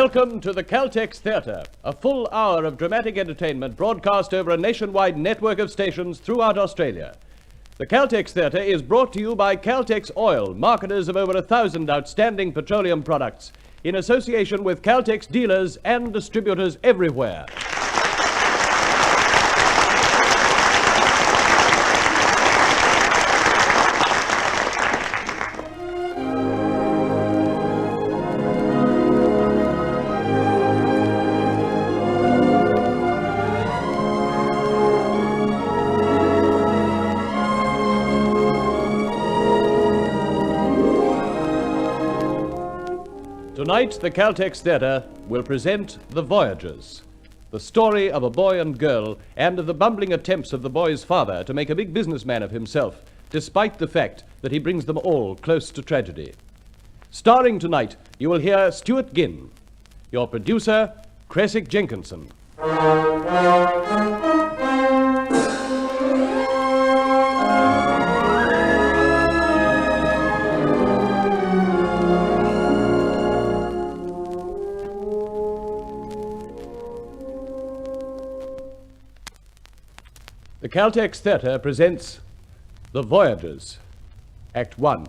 Welcome to the Caltex Theatre, a full hour of dramatic entertainment broadcast over a nationwide network of stations throughout Australia. The Caltex Theatre is brought to you by Caltex Oil, marketers of over 1,000 outstanding petroleum products, in association with Caltex dealers and distributors everywhere. Tonight, the Caltex Theatre will present The Voyagers, the story of a boy and girl and of the bumbling attempts of the boy's father to make a big businessman of himself, despite the fact that he brings them all close to tragedy. Starring tonight, you will hear Stuart Ginn, your producer, Creswick Jenkinson. The Caltex Theatre presents The Voyagers, Act 1.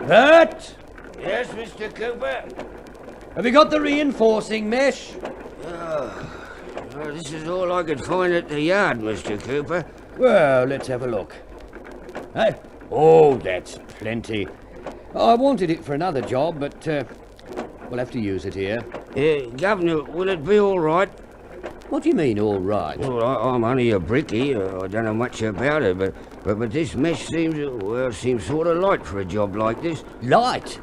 Bert? Yes, Mr. Cooper? Have you got the reinforcing mesh? This is all I could find at the yard, Mr. Cooper. Well, let's have a look. Hey? Oh, that's plenty. I wanted it for another job, but we'll have to use it here. Governor, will it be all right? What do you mean, all right? Well, I'm only a brickie. I don't know much about it, but this mesh seems sort of light for a job like this. Light?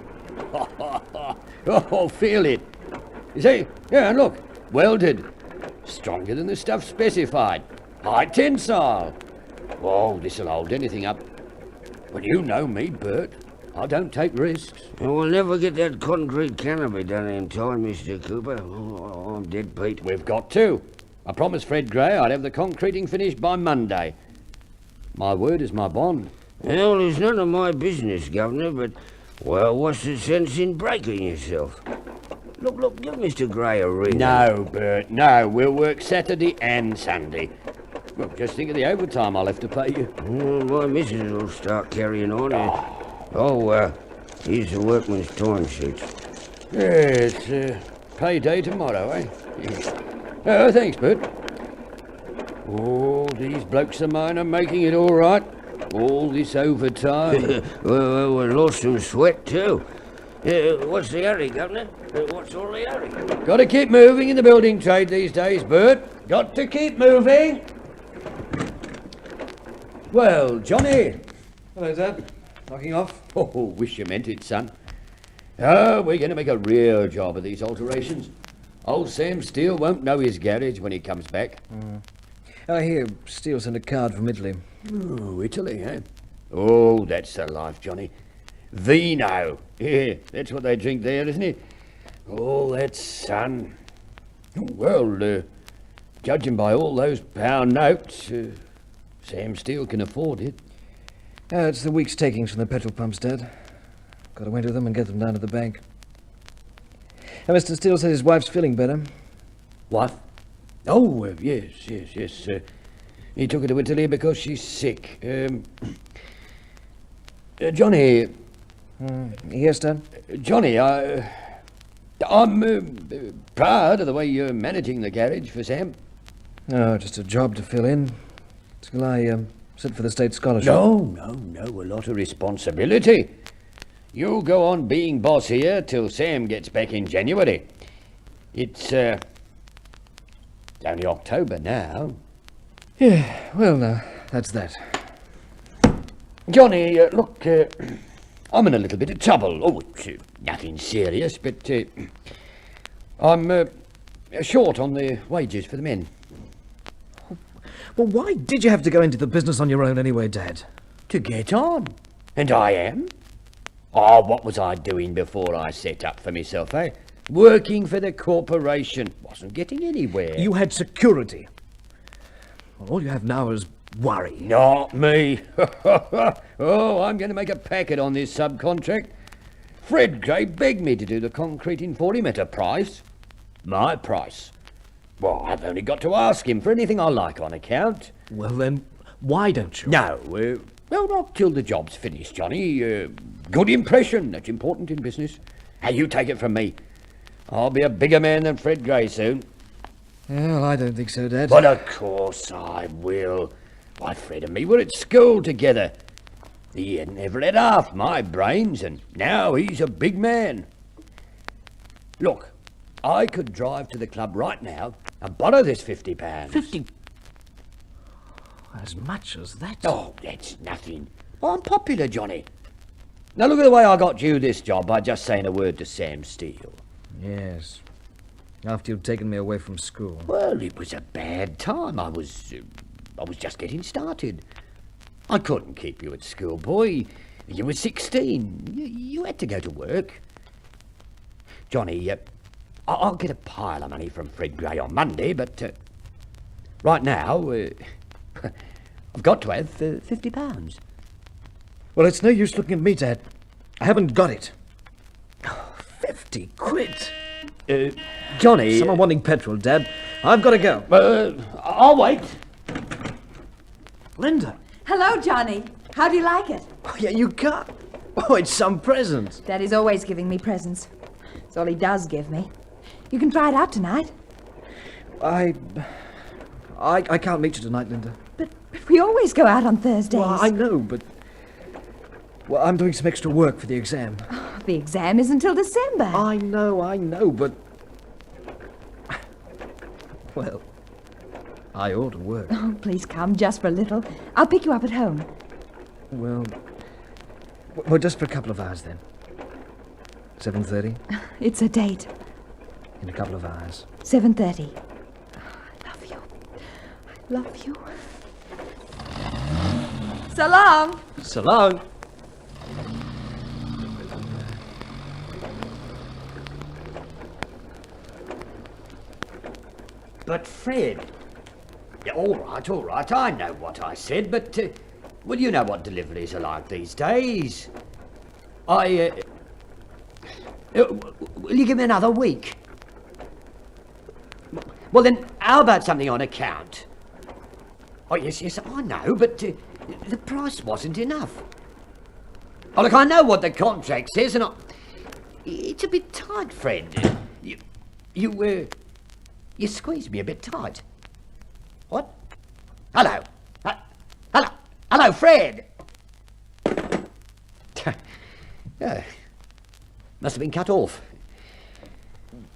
Oh, feel it. You see? Yeah, and look. Welded. Stronger than the stuff specified. High tensile. Oh, this'll hold anything up. Well, you know me, Bert. I don't take risks. We'll never get that concrete canopy done in time, Mr. Cooper. Oh, I'm dead beat. We've got to. I promised Fred Gray I'd have the concreting finished by Monday. My word is my bond. Well, it's none of my business, Governor, but, well, what's the sense in breaking yourself? Look, give Mr. Gray a ring. No, Bert, no. We'll work Saturday and Sunday. Well, just think of the overtime I'll have to pay you. My missus will start carrying on. Here's the workman's time sheets. Yeah, it's payday tomorrow, eh? Oh, thanks, Bert. Oh, these blokes of mine are making it all right. All this overtime. well, we lost some sweat, too. What's the hurry, Governor? What's all the hurry? Got to keep moving in the building trade these days, Bert. Got to keep moving. Well, Johnny. Hello, Dad. Knocking off? Oh, wish you meant it, son. Oh, we're going to make a real job of these alterations. Old Sam Steele won't know his garage when he comes back. I hear Steele sent a card from Italy. Oh, Italy, eh? Oh, that's the life, Johnny. Vino. Yeah, that's what they drink there, isn't it? Oh, that sun. Well, judging by all those pound notes, Sam Steele can afford it. It's the week's takings from the petrol pumps, Dad. Got to wait with them and get them down to the bank. Mr. Steele says his wife's feeling better. What? Oh, yes. He took her to Italy because she's sick. Johnny. Yes, Dad? Johnny, I'm proud of the way you're managing the garage for Sam. Oh, just a job to fill in. Till I sit for the state scholarship. No, a lot of responsibility. You go on being boss here till Sam gets back in January. It's only October now. Yeah, well, that's that. Johnny, look, I'm in a little bit of trouble. Oh, it's nothing serious, but I'm short on the wages for the men. Well, why did you have to go into the business on your own anyway, Dad? To get on. And I am. Oh, what was I doing before I set up for myself, eh? Working for the corporation. Wasn't getting anywhere. You had security. Well, all you have now is worry. Not me. Oh, I'm going to make a packet on this subcontract. Fred Gray begged me to do the concreting for him at a price. My price. Well, I've only got to ask him for anything I like on account. Well, then, why don't you? No, well, not till the job's finished, Johnny. Good impression, that's important in business. Hey, you take it from me. I'll be a bigger man than Fred Gray soon. Well, I don't think so, Dad. But of course I will. Why, Fred and me were at school together. He had never had half my brains, and now he's a big man. Look, I could drive to the club right now and borrow this £50. 50? As much as that? Oh, that's nothing. I'm popular, Johnny. Now look at the way I got you this job by just saying a word to Sam Steele. Yes. After you'd taken me away from school. Well, it was a bad time. I was just getting started. I couldn't keep you at school, boy. You were 16. You had to go to work. Johnny, I'll get a pile of money from Fred Gray on Monday, but right now, I've got to have £50. Well, it's no use looking at me, Dad. I haven't got it. Oh, 50 quid. Johnny... Someone wanting petrol, Dad. I've got to go. I'll wait. Linda. Hello, Johnny. How do you like it? Oh, yeah, you can't. Oh, it's some present. Daddy's always giving me presents. It's all he does give me. You can try it out tonight. I can't meet you tonight, Linda. But we always go out on Thursdays. Well, I know, but... Well, I'm doing some extra work for the exam. Oh, the exam isn't till December. I know, but... Well, I ought to work. Oh, please come, just for a little. I'll pick you up at home. Well, just for a couple of hours, then. 7:30? It's a date. In a couple of hours. 7:30. I love you. I love you. So long. So long. But Fred... All right, I know what I said, but... well, you know what deliveries are like these days. Will you give me another week? Well, then, how about something on account? Oh, yes, I know, but the price wasn't enough. Oh, look, I know what the contract says, and it's a bit tight, Fred. You squeezed me a bit tight. What? Hello, Fred. Must have been cut off.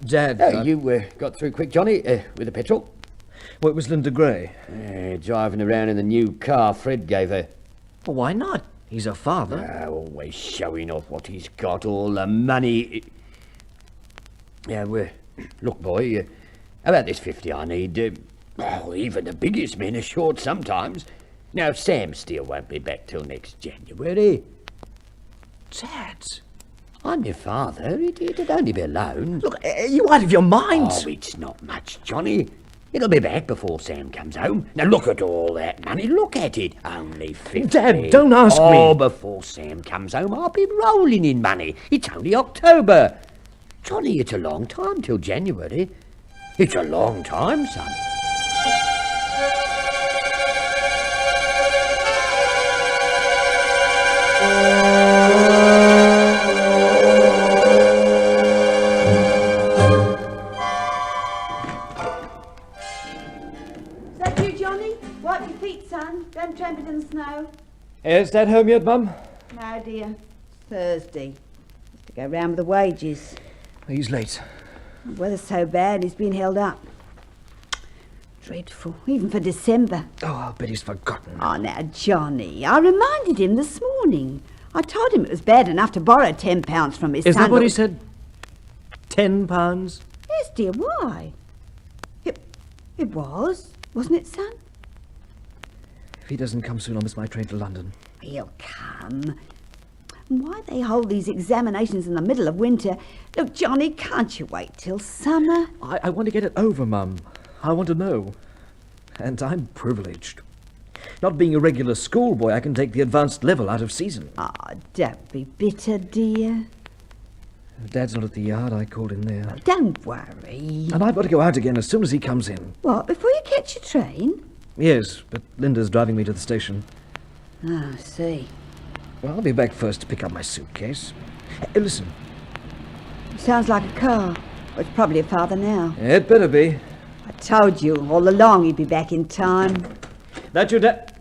Dad... Oh, you got through quick, Johnny, with the petrol? Well, it was Linda Gray. Driving around in the new car Fred gave her. Well, why not? He's her father. Always showing off what he's got, all the money. Yeah, look, boy, how about this 50 I need? Even the biggest men are short sometimes. Now, Sam Steele won't be back till next January. Dad... I'm your father. It'd only be a loan. Look, are you out of your mind? Oh, it's not much, Johnny. It'll be back before Sam comes home. Now, look at all that money. Look at it. Only 50. Dad, don't ask me. Oh, before Sam comes home, I'll be rolling in money. It's only October. Johnny, it's a long time till January. It's a long time, son. Don't tramp it in the snow. Is Dad home yet, Mum? No, dear. Thursday. Has to go round with the wages. He's late. The weather's so bad, he's been held up. Dreadful, even for December. Oh, I'll bet he's forgotten. Oh, now, Johnny, I reminded him this morning. I told him it was bad enough to borrow £10 from his son. Is that what he said? £10? Yes, dear, why? It was, wasn't it, son? If he doesn't come soon, I'll miss my train to London. He'll come. Why they hold these examinations in the middle of winter? Look, Johnny, can't you wait till summer? I want to get it over, Mum. I want to know. And I'm privileged. Not being a regular schoolboy, I can take the advanced level out of season. Ah, don't be bitter, dear. Dad's not at the yard. I called in there. Don't worry. And I've got to go out again as soon as he comes in. What, before you catch your train? Yes, but Linda's driving me to the station. Ah, I see. Well, I'll be back first to pick up my suitcase. Hey, listen. Sounds like a car. Well, it's probably your father now. It better be. I told you all along he'd be back in time. That your dad?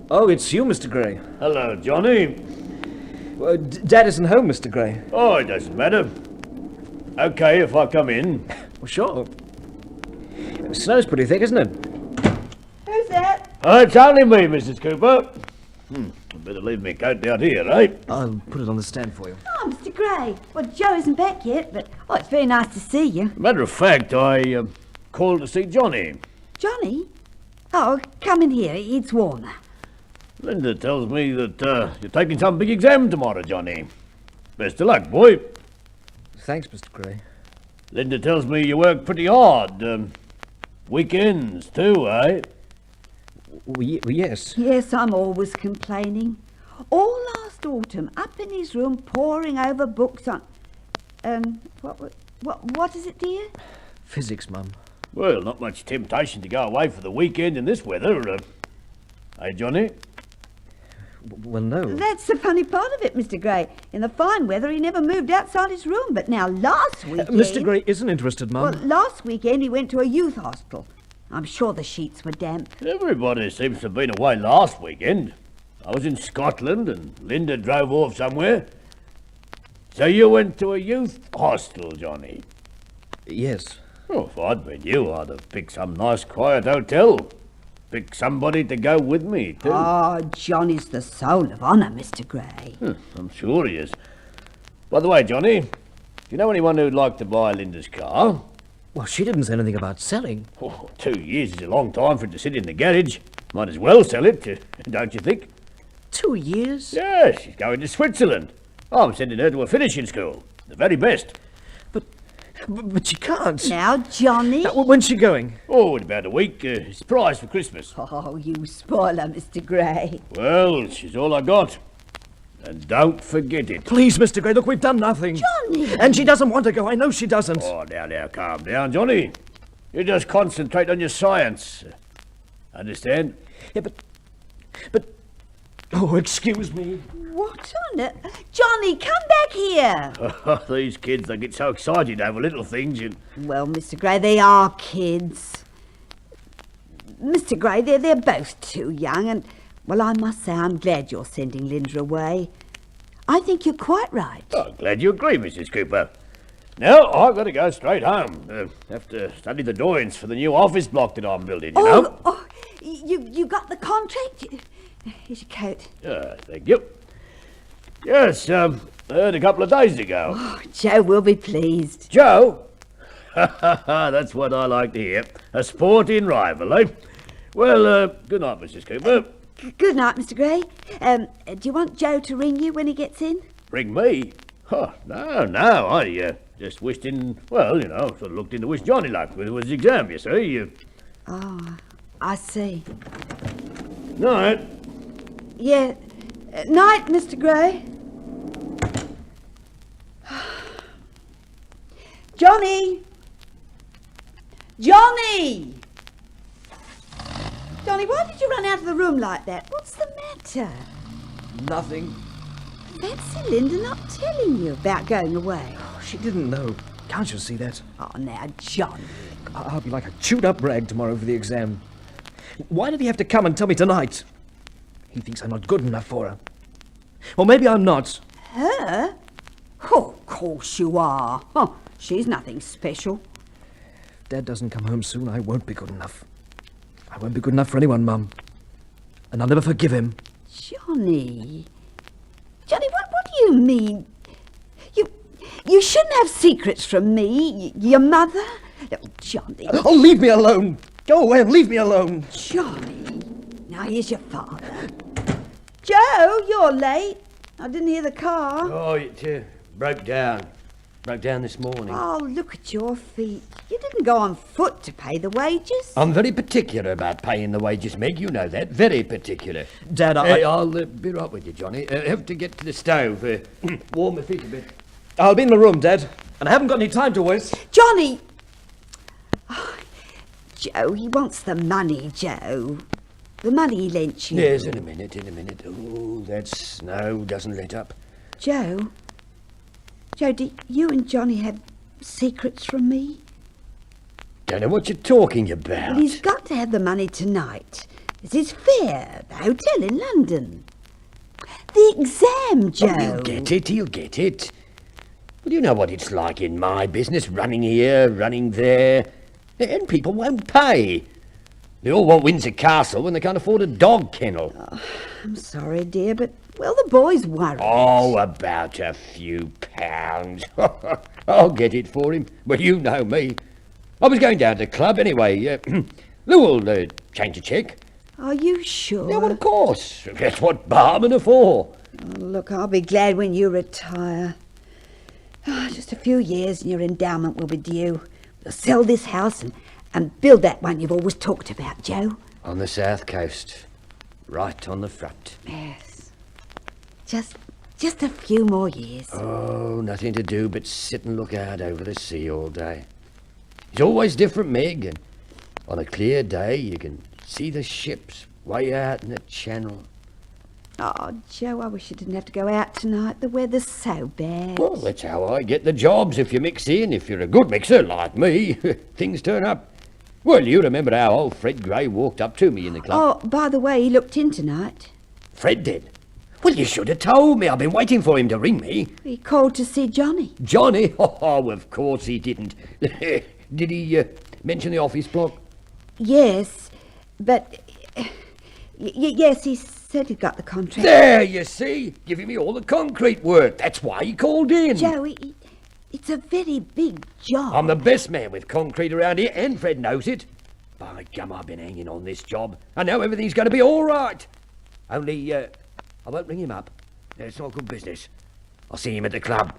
Oh, it's you, Mr. Gray. Hello, Johnny. Well, Dad isn't home, Mr. Gray. Oh, it doesn't matter. Okay, if I come in. Well, sure. The snow's pretty thick, isn't it? Who's that? It's only me, Mrs. Cooper. I'd better leave me coat out here, eh? I'll put it on the stand for you. Oh, Mr. Gray. Well, Joe isn't back yet, but it's very nice to see you. Matter of fact, I called to see Johnny. Johnny? Oh, come in here. It's warmer. Linda tells me that you're taking some big exam tomorrow, Johnny. Best of luck, boy. Thanks, Mr. Gray. Linda tells me you work pretty hard. Weekends, too, eh? Well, yes. Yes, I'm always complaining. All last autumn, up in his room, poring over books on... What is it, dear? Physics, Mum. Well, not much temptation to go away for the weekend in this weather. Hey, Johnny? Well, no. That's the funny part of it, Mr. Gray. In the fine weather, he never moved outside his room. But now last weekend... Mr. Gray isn't interested, Mum. Well, last weekend he went to a youth hostel. I'm sure the sheets were damp. Everybody seems to have been away last weekend. I was in Scotland and Linda drove off somewhere. So you went to a youth hostel, Johnny? Yes. Oh, if I'd been you, I'd have picked some nice quiet hotel. Pick somebody to go with me, too. Oh, Johnny's the soul of honour, Mr. Gray. I'm sure he is. By the way, Johnny, do you know anyone who'd like to buy Linda's car? Well, she didn't say anything about selling. Oh, 2 years is a long time for it to sit in the garage. Might as well sell it, don't you think? 2 years? Yes, she's going to Switzerland. I'm sending her to a finishing school. The very best. But she can't. Now, Johnny... When's she going? Oh, in about a week. It's a prize for Christmas. Oh, you spoiler, Mr. Gray. Well, she's all I got. And don't forget it. Please, Mr. Gray, look, we've done nothing. Johnny! And she doesn't want to go. I know she doesn't. Oh, now, calm down, Johnny. You just concentrate on your science. Understand? Yeah, but... Oh, excuse me. What on earth? Johnny, come back here! These kids, they get so excited over little things and... Well, Mr. Gray, they are kids. Mr. Gray, they're both too young, and... Well, I must say I'm glad you're sending Linda away. I think you're quite right. Oh, glad you agree, Mrs. Cooper. Now, I've got to go straight home. Have to study the drawings for the new office block that I'm building, you know? Oh, you got the contract? Here's your coat. Thank you. Yes, I heard a couple of days ago. Oh, Joe will be pleased. Joe? That's what I like to hear. A sporting rival, eh? Well, good night, Mrs. Cooper. Good night, Mr. Gray. Do you want Joe to ring you when he gets in? Ring me? Oh, no, I just wished in, well, you know, sort of looked in to wish Johnny luck with his exam, you see. Oh, I see. Night. Yeah. Night, Mr. Gray. Johnny! Johnny! Johnny, why did you run out of the room like that? What's the matter? Nothing. Fancy Linda not telling you about going away. Oh, she didn't know. Can't you see that? Oh, now, Johnny. I'll be like a chewed-up rag tomorrow for the exam. Why did he have to come and tell me tonight? He thinks I'm not good enough for her. Or maybe I'm not. Her? Oh, of course you are. Oh, she's nothing special. If Dad doesn't come home soon, I won't be good enough. I won't be good enough for anyone, Mum. And I'll never forgive him. Johnny, what do you mean? You shouldn't have secrets from me, your mother, Johnny. Oh, leave me alone! Go away and leave me alone! Johnny. Now, here's your father. Joe, you're late. I didn't hear the car. Oh, it broke down. Broke down this morning. Oh, look at your feet. You didn't go on foot to pay the wages. I'm very particular about paying the wages, Meg. You know that. Very particular. Dad, I'll be right with you, Johnny. Have to get to the stove. Warm my feet a bit. I'll be in my room, Dad. And I haven't got any time to waste. Johnny! Oh, Joe, he wants the money, Joe. The money he lent you. Yes, in a minute. Oh, that snow doesn't let up. Joe, do you and Johnny have secrets from me? Don't know what you're talking about. Well, he's got to have the money tonight. This is fair. The hotel in London. The exam, Joe. Oh, he'll get it. Well, you know what it's like in my business, running here, running there. And people won't pay. They all want Windsor Castle when they can't afford a dog kennel. Oh, I'm sorry, dear, but, well, the boy's worried. Oh, about a few pounds. I'll get it for him. Well, you know me. I was going down to the club anyway. Lou will change a cheque. Are you sure? Yeah, well, of course. That's what barmen are for. Oh, look, I'll be glad when you retire. Oh, just a few years and your endowment will be due. We'll sell this house and build that one you've always talked about, Joe. On the south coast. Right on the front. Yes. Just a few more years. Oh, nothing to do but sit and look out over the sea all day. It's always different, Meg, and on a clear day you can see the ships way out in the channel. Oh, Joe, I wish you didn't have to go out tonight. The weather's so bad. Well, that's how I get the jobs. If you mix in, if you're a good mixer like me, things turn up. Well, you remember how old Fred Gray walked up to me in the club. Oh, by the way, he looked in tonight. Fred did? Well, you should have told me. I've been waiting for him to ring me. He called to see Johnny. Johnny? Oh, of course he didn't. Did he mention the office block? Yes, but... yes, he said he got the contract. There, you see? Giving me all the concrete work. That's why he called in. Joe, it's a very big job. I'm the best man with concrete around here, and Fred knows it. By gum, I've been hanging on this job. I know everything's going to be all right. Only, I won't ring him up. It's not good business. I'll see him at the club.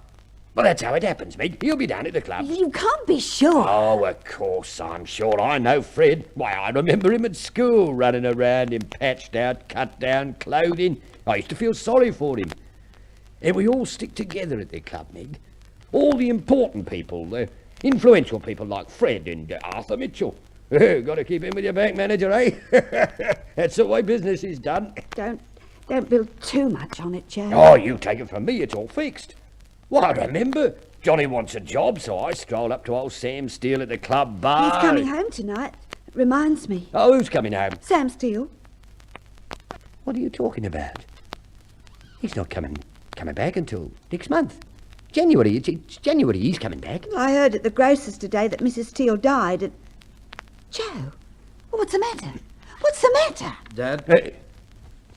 Well, that's how it happens, Meg. He'll be down at the club. You can't be sure. Oh, of course I'm sure. I know Fred. Why, I remember him at school, running around in patched out, cut down clothing. I used to feel sorry for him. And we all stick together at the club, Meg. All the important people, the influential people like Fred and Arthur Mitchell. Got to keep in with your bank manager, eh? That's the way business is done. Don't build too much on it, Joe. Oh, you take it from me, it's all fixed. Well, I remember. Johnny wants a job, so I stroll up to old Sam Steele at the club bar. He's coming home tonight. It reminds me. Oh, who's coming home? Sam Steele. What are you talking about? He's not coming back until next month. January. It's January he's coming back. I heard at the grocer's today that Mrs. Steele died and... Joe, what's the matter? What's the matter? Dad?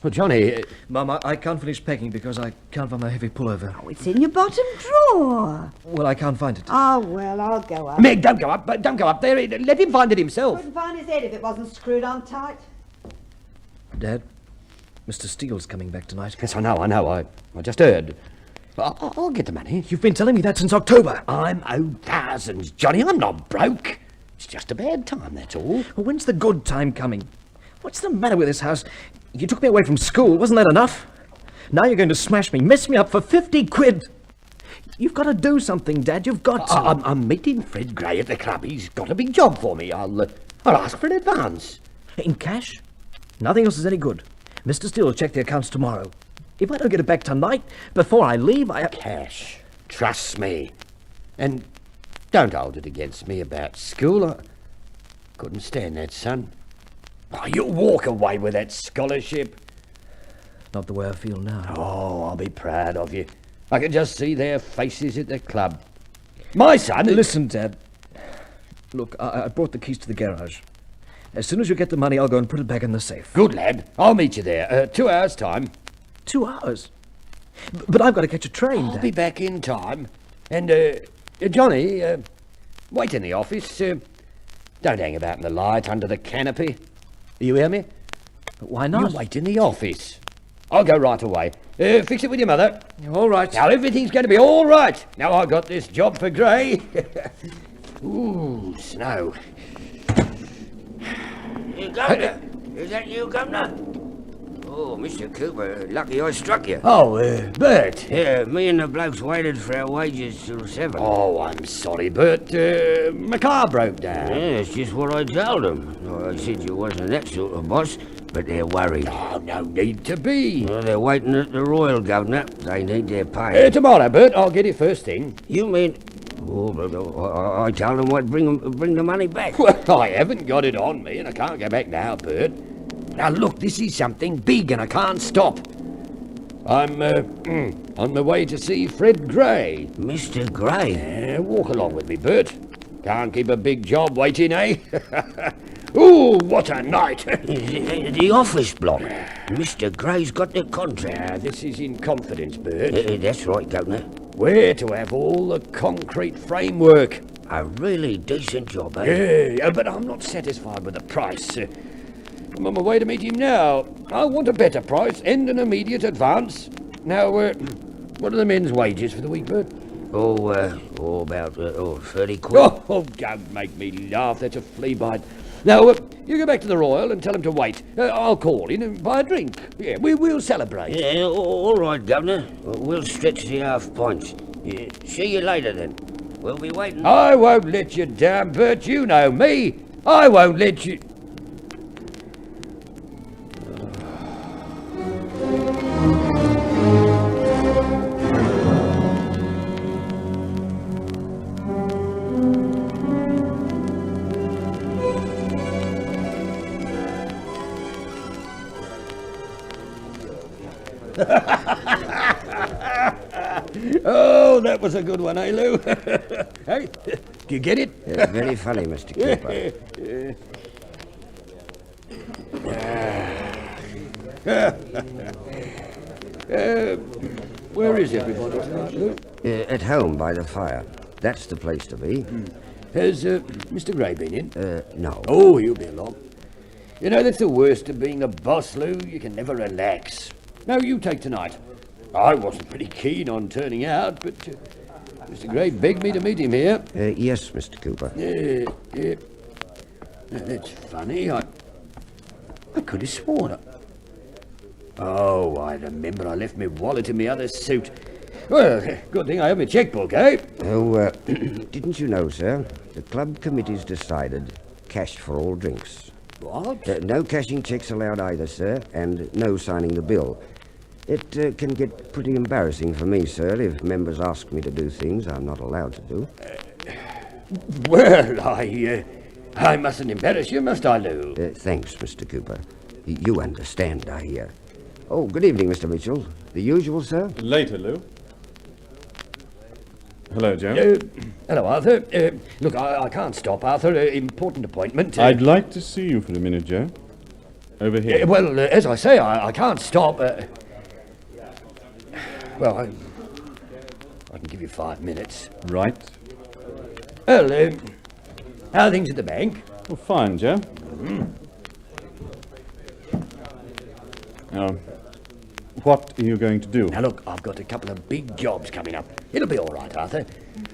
Well, Johnny... Mum, I can't finish packing because I can't find my heavy pullover. Oh, it's in your bottom drawer. Well, I can't find it. Oh, well, I'll go up. Meg, don't go up. Don't go up there. Let him find it himself. Couldn't find his head if it wasn't screwed on tight. Dad, Mr. Steele's coming back tonight. Yes, I know. I just heard. I'll get the money. You've been telling me that since October. I'm owed thousands, Johnny. I'm not broke. It's just a bad time, that's all. Well, when's the good time coming? What's the matter with this house? You took me away from school. Wasn't that enough? Now you're going to smash me, mess me up for 50 quid. You've got to do something, Dad. You've got to. I'm meeting Fred Gray at the club. He's got a big job for me. I'll ask for an advance. In cash? Nothing else is any good. Mr. Steele will check the accounts tomorrow. If I don't get it back tonight, before I leave, Cash. Trust me. And don't hold it against me about school. I couldn't stand that, son. Oh, you'll walk away with that scholarship. Not the way I feel now. Oh, I'll be proud of you. I can just see their faces at the club. My son... Listen, Dad. Look, I brought the keys to the garage. As soon as you get the money, I'll go and put it back in the safe. Good lad. I'll meet you there. 2 hours' time. 2 hours? But I've got to catch a train, I'll Dad. be back in time. And, Johnny, wait in the office. Don't hang about in the light under the canopy. You hear me? Why not? You wait in the office. I'll go right away. Fix it with your mother. All right. Now everything's going to be all right. Now I got this job for Gray. Ooh, snow. Governor, is that you, Governor? Oh, Mr. Cooper, lucky I struck you. Oh, Bert. Yeah, me and the blokes waited for our wages till 7. Oh, I'm sorry, Bert. My car broke down. Yeah, it's just what I told them. I said you wasn't that sort of boss, but they're worried. Oh, no need to be. Well, they're waiting at the Royal, Governor. They need their pay. Tomorrow, Bert. I'll get it first thing. You mean... Oh, but I told them I'd bring the money back. Well, I haven't got it on me, and I can't go back now, Bert. Now, look, this is something big, and I can't stop. I'm on my way to see Fred Gray. Mr. Gray? Walk along with me, Bert. Can't keep a big job waiting, eh? Ooh, what a night! The office block. Mr. Gray's got the contract. This is in confidence, Bert. That's right, Governor. We're to have all the concrete framework. A really decent job, eh? Yeah, but I'm not satisfied with the price. I'm on my way to meet him now. I want a better price and an immediate advance. Now, what are the men's wages for the week, Bert? About 30 quid. Oh, don't make me laugh. That's a flea bite. Now, you go back to the Royal and tell him to wait. I'll call in and buy a drink. Yeah, we'll celebrate. Yeah, all right, Governor. We'll stretch the half pints. Yeah, see you later, then. We'll be waiting. I won't let you down, Bert. You know me. I won't let you... Oh, that was a good one, eh, Lou? Hey, do you get it? Very funny, Mr. Cooper. Where is everybody tonight, Lou? At home by the fire. That's the place to be. Has Mr. Gray been in? No. Oh, he'll be along. You know, that's the worst of being a boss, Lou. You can never relax. No, you take tonight. I wasn't pretty keen on turning out, but Mr. Gray begged me to meet him here. Yes, Mr. Cooper. Yeah. That's funny. I could have sworn. Oh, I remember I left my wallet in my other suit. Well, good thing I have my checkbook, eh? Oh, didn't you know, sir? The club committee's decided cash for all drinks. What? No cashing checks allowed either, sir, and no signing the bill. It can get pretty embarrassing for me, sir, if members ask me to do things I'm not allowed to do. Well, I mustn't embarrass you, must I, Lou? Thanks, Mr. Cooper. You understand, I hear. Oh, good evening, Mr. Mitchell. The usual, sir? Later, Lou. Hello, Joe. Hello, Arthur. Look, I can't stop, Arthur. Important appointment. I'd like to see you for a minute, Joe. Over here. Well, as I say, I can't stop. Well, I can give you 5 minutes. Right. Well, how are things at the bank? Well, fine, Joe. Now, what are you going to do? Now, look, I've got a couple of big jobs coming up. It'll be all right, Arthur.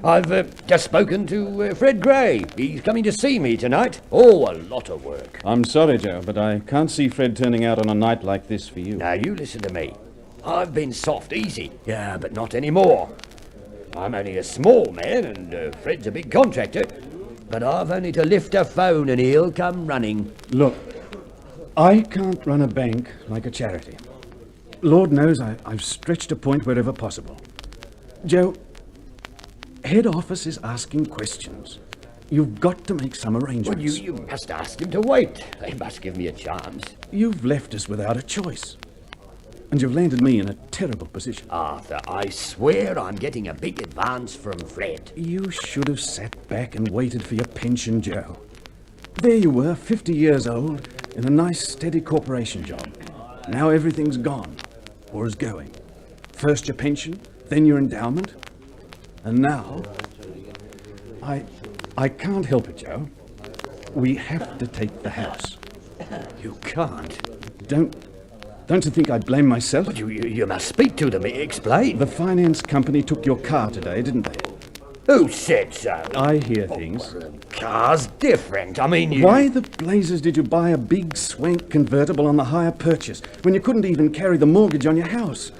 I've just spoken to Fred Gray. He's coming to see me tonight. Oh, a lot of work. I'm sorry, Joe, but I can't see Fred turning out on a night like this for you. Now, you listen to me. I've been soft, easy. Yeah, but not anymore. I'm only a small man, and Fred's a big contractor. But I've only to lift a phone and he'll come running. Look, I can't run a bank like a charity. Lord knows I've stretched a point wherever possible. Joe, head office is asking questions. You've got to make some arrangements. Well, you must ask him to wait. They must give me a chance. You've left us without a choice. And you've landed me in a terrible position. Arthur, I swear I'm getting a big advance from Fred. You should have sat back and waited for your pension, Joe. There you were, 50 years old, in a nice, steady corporation job. Now everything's gone, or is going. First your pension, then your endowment, and now... I can't help it, Joe. We have to take the house. You can't. Don't you think I blame myself? But you must speak to them. Explain. The finance company took your car today, didn't they? Who said so? I hear things. Car's different. I mean, you... Why the blazes did you buy a big swank convertible on the hire purchase when you couldn't even carry the mortgage on your house?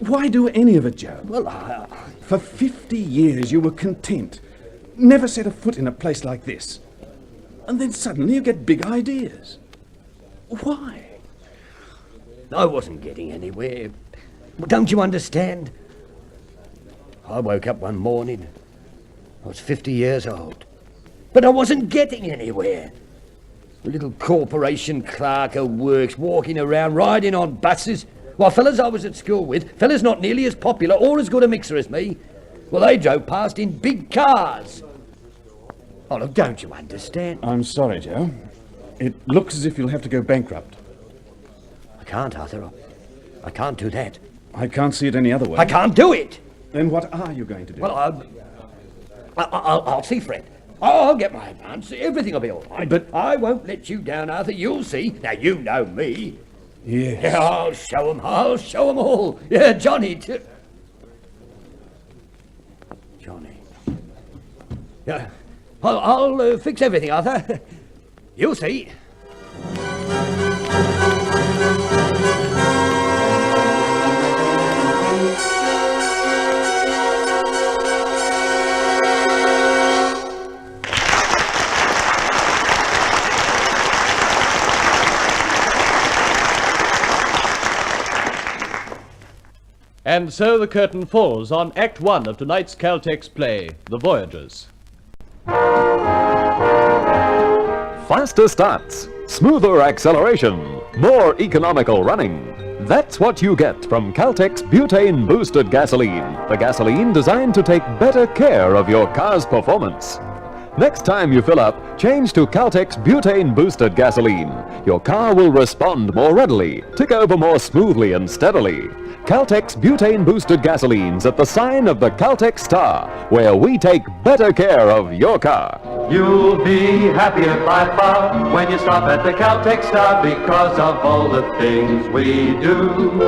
Why do any of it, Joe? Well, For 50 years you were content. Never set a foot in a place like this. And then suddenly you get big ideas. Why? I wasn't getting anywhere. Don't you understand? I woke up one morning. I was 50 years old. But I wasn't getting anywhere. A little corporation clerk of works walking around, riding on buses, while fellas I was at school with, fellas not nearly as popular or as good a mixer as me, well, they drove past in big cars. Oh, look, don't you understand? I'm sorry, Joe. It looks as if you'll have to go bankrupt. I can't, Arthur. I can't do that. I can't see it any other way. I can't do it! Then what are you going to do? Well, I'll see Fred. I'll get my advance. Everything will be all right. But I won't let you down, Arthur. You'll see. Now, you know me. Yes. Yeah, I'll show 'em. I'll show 'em all. Yeah, Johnny, too. Johnny. Yeah. I'll fix everything, Arthur. You'll see. And so the curtain falls on Act 1 of tonight's Caltex play, The Voyagers. Faster starts, smoother acceleration, more economical running. That's what you get from Caltex Butane Boosted Gasoline, the gasoline designed to take better care of your car's performance. Next time you fill up, change to Caltex Butane Boosted Gasoline. Your car will respond more readily, tick over more smoothly and steadily. Caltex Butane Boosted Gasolines at the sign of the Caltex Star, where we take better care of your car. You'll be happier by far when you stop at the Caltex Star because of all the things we do.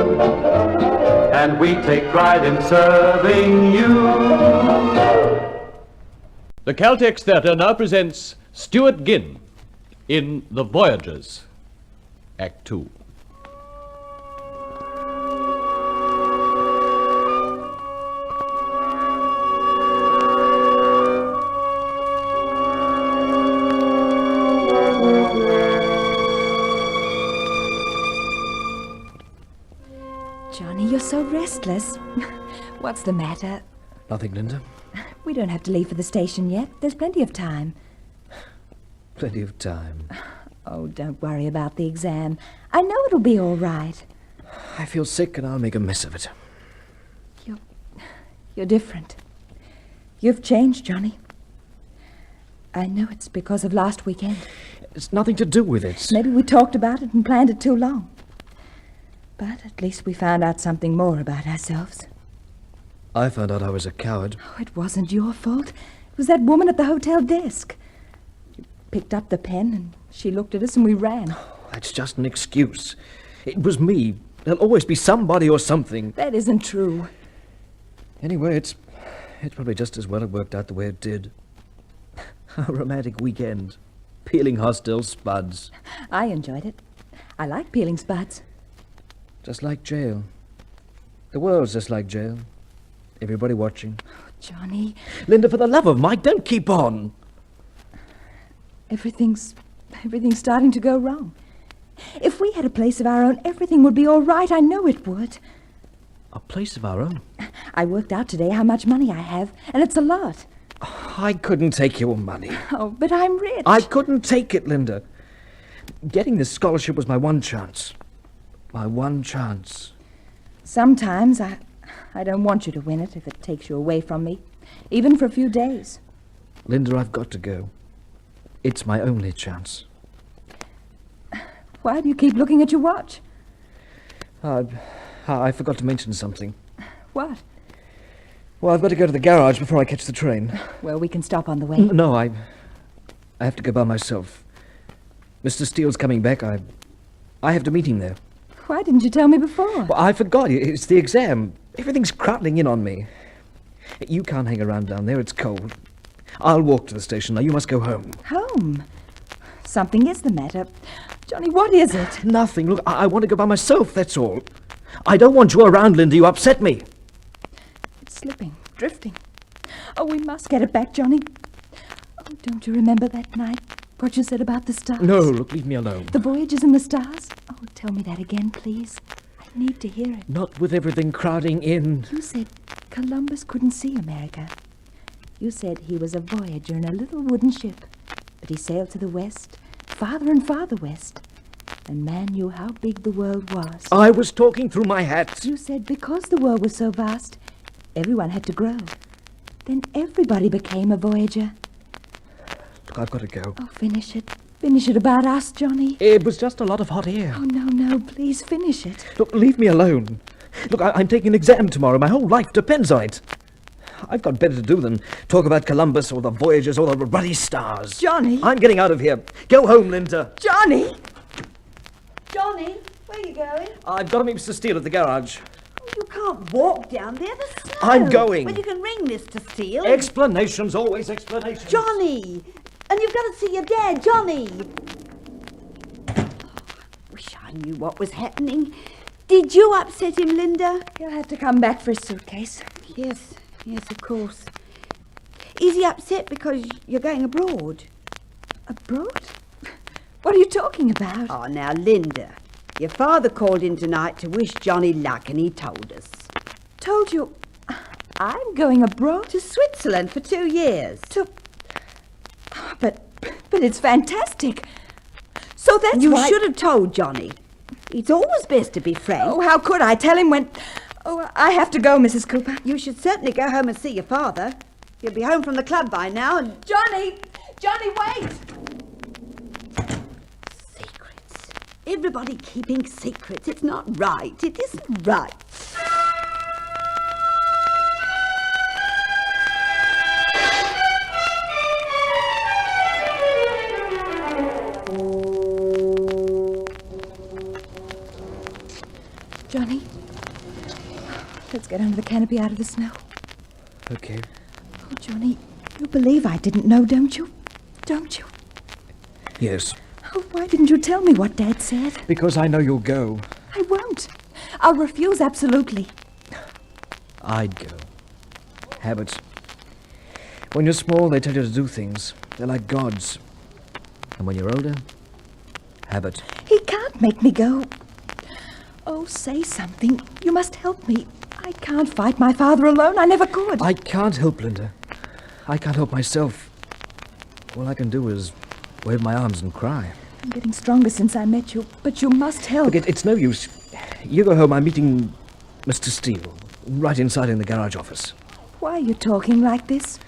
And we take pride in serving you. The Caltex Theatre now presents Stuart Ginn in The Voyagers, Act 2. Johnny, you're so restless. What's the matter? Nothing, Linda. We don't have to leave for the station yet. There's plenty of time. Plenty of time. Oh, don't worry about the exam. I know it'll be all right. I feel sick and I'll make a mess of it. You're different. You've changed, Johnny. I know it's because of last weekend. It's nothing to do with it. Maybe we talked about it and planned it too long. But at least we found out something more about ourselves. I found out I was a coward. Oh, it wasn't your fault. It was that woman at the hotel desk. You picked up the pen and she looked at us and we ran. Oh, that's just an excuse. It was me. There'll always be somebody or something. That isn't true. Anyway, it's probably just as well it worked out the way it did. A romantic weekend. Peeling hostel spuds. I enjoyed it. I like peeling spuds. Just like jail. The world's just like jail. Everybody watching. Oh, Johnny. Linda, for the love of Mike, don't keep on. Everything's starting to go wrong. If we had a place of our own, everything would be all right. I know it would. A place of our own? I worked out today how much money I have, and it's a lot. Oh, I couldn't take your money. Oh, but I'm rich. I couldn't take it, Linda. Getting this scholarship was my one chance. My one chance. Sometimes I don't want you to win it if it takes you away from me, even for a few days. Linda, I've got to go. It's my only chance. Why do you keep looking at your watch? I forgot to mention something. What? Well, I've got to go to the garage before I catch the train. Well, we can stop on the way. No, I have to go by myself. Mr. Steele's coming back. I have to meet him there. Why didn't you tell me before? Well, I forgot. It's the exam. Everything's crowding in on me. You can't hang around down there. It's cold. I'll walk to the station. Now, you must go home. Home? Something is the matter. Johnny, what is it? Nothing. Look, I want to go by myself, that's all. I don't want you around, Linda. You upset me. It's slipping, drifting. Oh, we must get it back, Johnny. Oh, don't you remember that night? What you said about the stars? No, look, leave me alone. The Voyagers and the stars? Oh, tell me that again, please. I need to hear it. Not with everything crowding in. You said Columbus couldn't see America. You said he was a voyager in a little wooden ship, but he sailed to the west, farther and farther west, and man knew how big the world was. I was talking through my hat. You said because the world was so vast, everyone had to grow. Then everybody became a voyager. Look, I've got to go. Oh, finish it. Finish it about us, Johnny. It was just a lot of hot air. Oh, no, please finish it. Look, leave me alone. Look, I'm taking an exam tomorrow. My whole life depends on it. I've got better to do than talk about Columbus or the Voyagers or the ruddy stars. Johnny! I'm getting out of here. Go home, Linda. Johnny! Johnny, where are you going? I've got to meet Mr. Steele at the garage. Oh, you can't walk down there. The snow. I'm going. Well, you can ring Mr. Steele. Explanations, always explanations. Johnny! And you've got to see your dad, Johnny. Oh, I wish I knew what was happening. Did you upset him, Linda? He'll have to come back for his suitcase. Yes, of course. Is he upset because you're going abroad? Abroad? What are you talking about? Oh, now, Linda, your father called in tonight to wish Johnny luck, and he told us. Told you I'm going abroad? To Switzerland for 2 years. But it's fantastic. So that's You why... should have told Johnny. It's always best to be frank. Oh, how could I tell him when... Oh, I have to go, Mrs. Cooper. You should certainly go home and see your father. He'll be home from the club by now and... Johnny! Johnny, wait! Secrets. Everybody keeping secrets. It's not right. It isn't right. Johnny, let's get under the canopy out of the snow. Okay. Oh, Johnny, you believe I didn't know, don't you? Don't you? Yes. Oh, why didn't you tell me what Dad said? Because I know you'll go. I won't. I'll refuse absolutely. I'd go. Habits. When you're small, they tell you to do things. They're like gods. And when you're older, habit. He can't make me go. Oh, say something. You must help me. I can't fight my father alone. I never could. I can't help, Linda. I can't help myself. All I can do is wave my arms and cry. I'm getting stronger since I met you, but you must help. Look, it's no use. You go home. I'm meeting Mr. Steele right inside in the garage office. Why are you talking like this?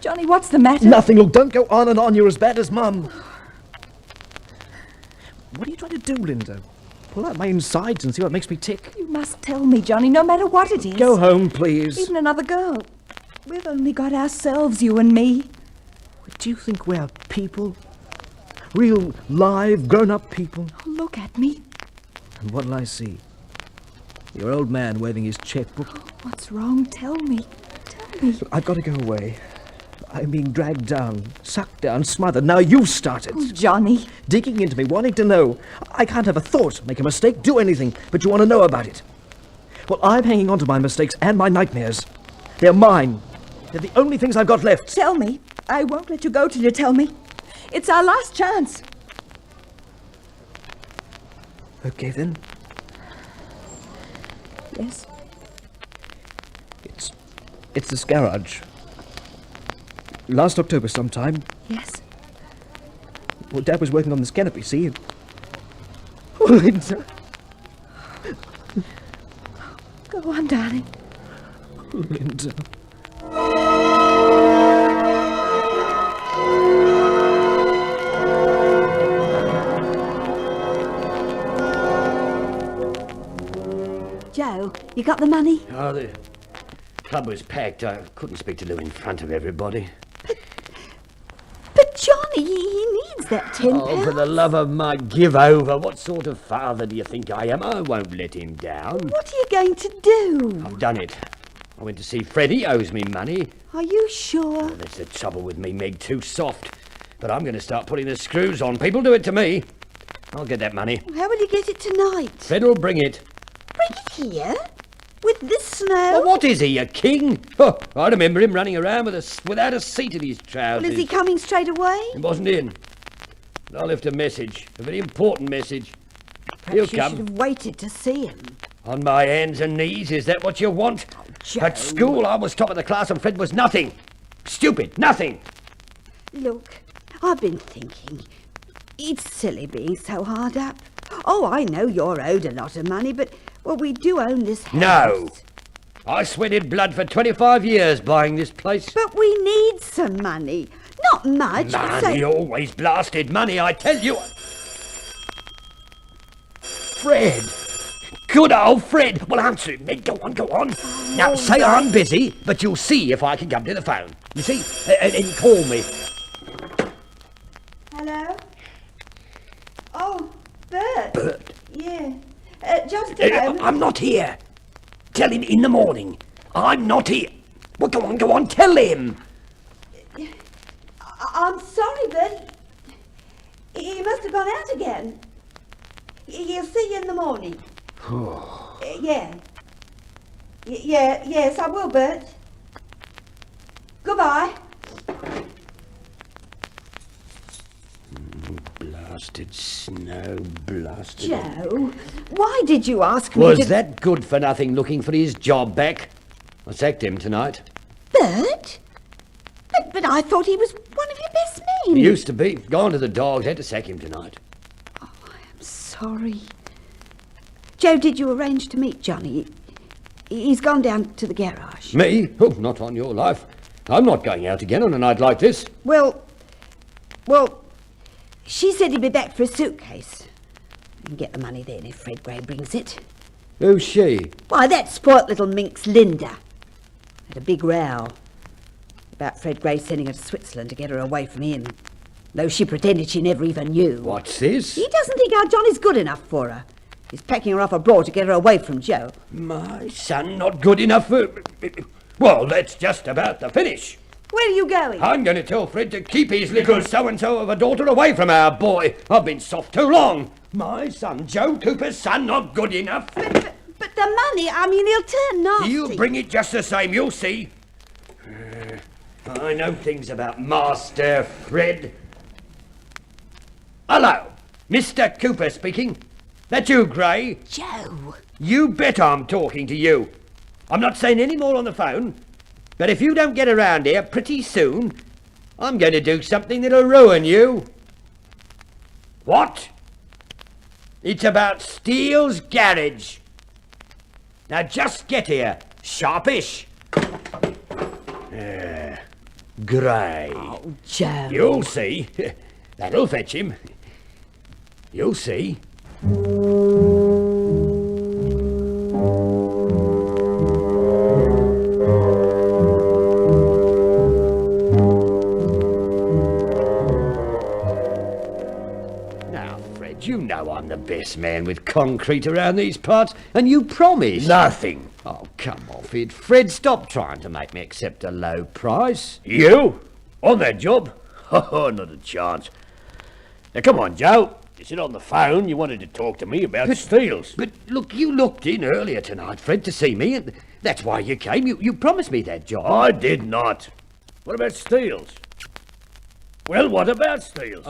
Johnny, what's the matter? Nothing. Look, don't go on and on. You're as bad as Mum. What are you trying to do, Linda? Pull out my insides and see what makes me tick. You must tell me, Johnny, no matter what it is. Go home, please. Even another girl. We've only got ourselves, you and me. Do you think we're people? Real, live, grown-up people? Oh, look at me. And what'll I see? Your old man waving his checkbook. Oh, what's wrong? Tell me. Tell me. Look, I've got to go away. I'm being dragged down, sucked down, smothered. Now you've started. Oh, Johnny. Digging into me, wanting to know. I can't have a thought, make a mistake, do anything, but you want to know about it. Well, I'm hanging on to my mistakes and my nightmares. They're mine. They're the only things I've got left. Tell me. I won't let you go till you tell me. It's our last chance. Okay, then. Yes. It's this garage. Last October sometime. Yes. Well, Dad was working on this canopy, see? Oh, Linda. Go on, darling. Linda. Joe, you got the money? Oh, club was packed. I couldn't speak to Lou in front of everybody. But Johnny, he needs that £10. Oh, for the love of Mike, give over. What sort of father do you think I am? I won't let him down. What are you going to do? I've done it. I went to see Fred. He owes me money. Are you sure? Oh, that's the trouble with me, Meg. Too soft. But I'm going to start putting the screws on. People do it to me. I'll get that money. How will you get it tonight? Fred will bring it. Bring it here? With this snow? Well, what is he, a king? Oh, I remember him running around without a seat in his trousers. Well, is he coming straight away? He wasn't in. I left a message, a very important message. Perhaps He'll you come. should have waited to see him. On my hands and knees, is that what you want? Oh, Joe. At school, I was top of the class and Fred was nothing. Stupid, nothing. Look, I've been thinking. It's silly being so hard up. Oh, I know you're owed a lot of money, but, well, we do own this house. No. I sweated blood for 25 years buying this place. But we need some money. Not much. Money, always blasted money, I tell you. Fred. Good old Fred. Well, answer it, Meg. Go on, go on. Now, say I'm busy, but you'll see if I can come to the phone. You see? And call me. Hello? Oh, Bert. Bert. Yeah. Just a moment. I'm not here. Tell him in the morning. I'm not here. Well, go on, tell him. I'm sorry, Bert. He must have gone out again. He'll see you in the morning. Yeah. Yes, I will, Bert. Goodbye. Blasted snow, blasted... Joe, why did you ask me Was to... that good for nothing looking for his job back? I sacked him tonight. Bert? But I thought he was one of your best men. He used to be. Gone to the dogs. Had to sack him tonight. Oh, I am sorry. Joe, did you arrange to meet Johnny? He's gone down to the garage. Me? Oh, not on your life. I'm not going out again on a night like this. Well, she said he'd be back for a suitcase. You can get the money then if Fred Gray brings it. Who's she? Why, that spoilt little minx Linda. Had a big row about Fred Gray sending her to Switzerland to get her away from him, though she pretended she never even knew. What's this? He doesn't think our Johnny's good enough for her. He's packing her off abroad to get her away from Joe. My son not good enough for... Well, that's just about the finish. Where are you going? I'm going to tell Fred to keep his little so-and-so of a daughter away from our boy. I've been soft too long. My son, Joe Cooper's son, not good enough. But the money, I mean, he'll turn nasty. He'll bring it just the same, you'll see. I know things about Master Fred. Hello, Mr. Cooper speaking. That you, Gray? Joe. You bet I'm talking to you. I'm not saying any more on the phone, but if you don't get around here pretty soon, I'm going to do something that'll ruin you. What? It's about Steele's garage. Now just get here, sharpish. Gray. Oh, Joe. You'll see. That'll fetch him. You'll see. Now, Fred, you know I'm the best man with concrete around these parts, and you promised. Nothing. Oh, come off it. Fred, stop trying to make me accept a low price. You? On that job? Oh, not a chance. Now, come on, Joe. You said on the phone you wanted to talk to me about Steele's. But look, you looked in earlier tonight, Fred, to see me, and that's why you came. You promised me that job. I did not. What about Steele's? Well, what about Steele's?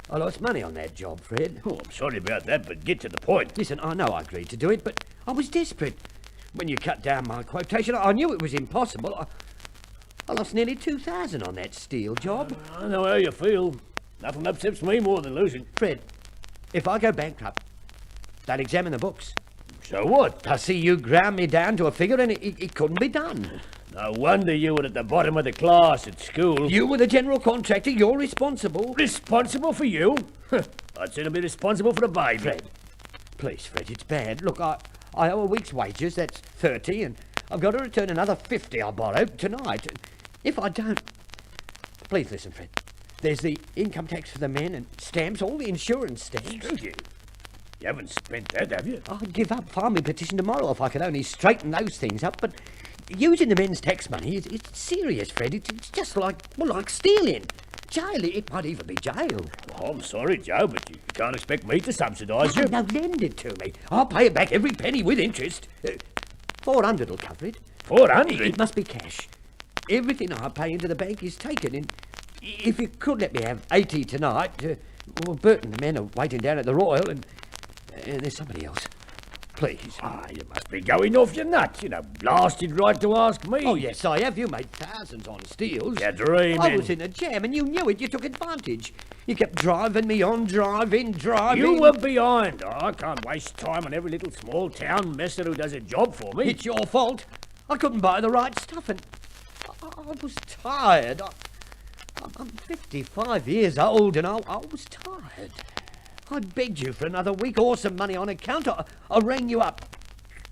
I lost money on that job, Fred. Oh, I'm sorry about that, but get to the point. Listen, I know I agreed to do it, but I was desperate. When you cut down my quotation, I knew it was impossible. I lost nearly 2,000 on that Steele job. I know how you feel. Nothing upsets me more than losing. Fred, if I go bankrupt, they'll examine the books. So what? I see you ground me down to a figure and it couldn't be done. No wonder you were at the bottom of the class at school. You were the general contractor. You're responsible. Responsible for you? I'd sooner be responsible for the baby. Fred, please, Fred, it's bad. Look, I owe a week's wages. That's 30, and I've got to return another 50 I borrowed tonight. If I don't... Please listen, Fred. There's the income tax for the men and stamps, all the insurance stamps. You haven't spent that, have you? I'd give up farming petition tomorrow if I could only straighten those things up, but using the men's tax money, it's serious, Fred. It's just like stealing. Jail, it might even be jail. Oh, I'm sorry, Joe, but you can't expect me to subsidise you. No, lend it to me. I'll pay it back every penny with interest. 400 will cover it. 400? It must be cash. Everything I pay into the bank is taken, and if you could let me have 80 tonight, well, Bert and the men are waiting down at the Royal, and there's somebody else. Please. You must be going off your nuts. You know, blasted right to ask me. Oh, yes, I have. You made thousands on steals. You're dreaming. I was in a jam, and you knew it. You took advantage. You kept driving me on, driving. You were behind. I can't waste time on every little small town messer who does a job for me. It's your fault. I couldn't buy the right stuff, and I was tired. I'm 55 years old, and I was tired. I begged you for another week or some money on account. I rang you up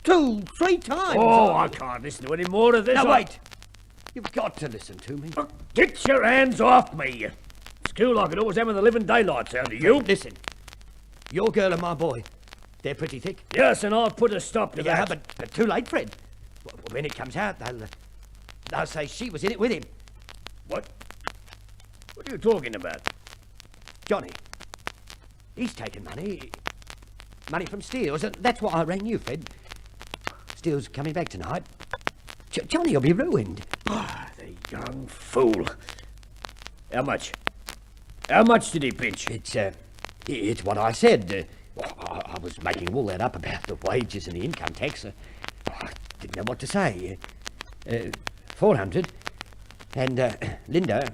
2-3 times. Oh, I can't listen to any more of this. Now, wait. You've got to listen to me. Get your hands off me. School I could always have in the living daylights out of you. Listen. Your girl and my boy, they're pretty thick. Yes, and I'll put a stop to that. But too late, Fred. When it comes out, they'll say she was in it with him. What? What are you talking about? Johnny. He's taken money from Steele's, and that's why I rang you, Fred. Steele's coming back tonight. Johnny will be ruined. The young fool. How much? How much did he pinch? It's what I said. I was making all that up about the wages and the income tax. I didn't know what to say. 400. And Linda...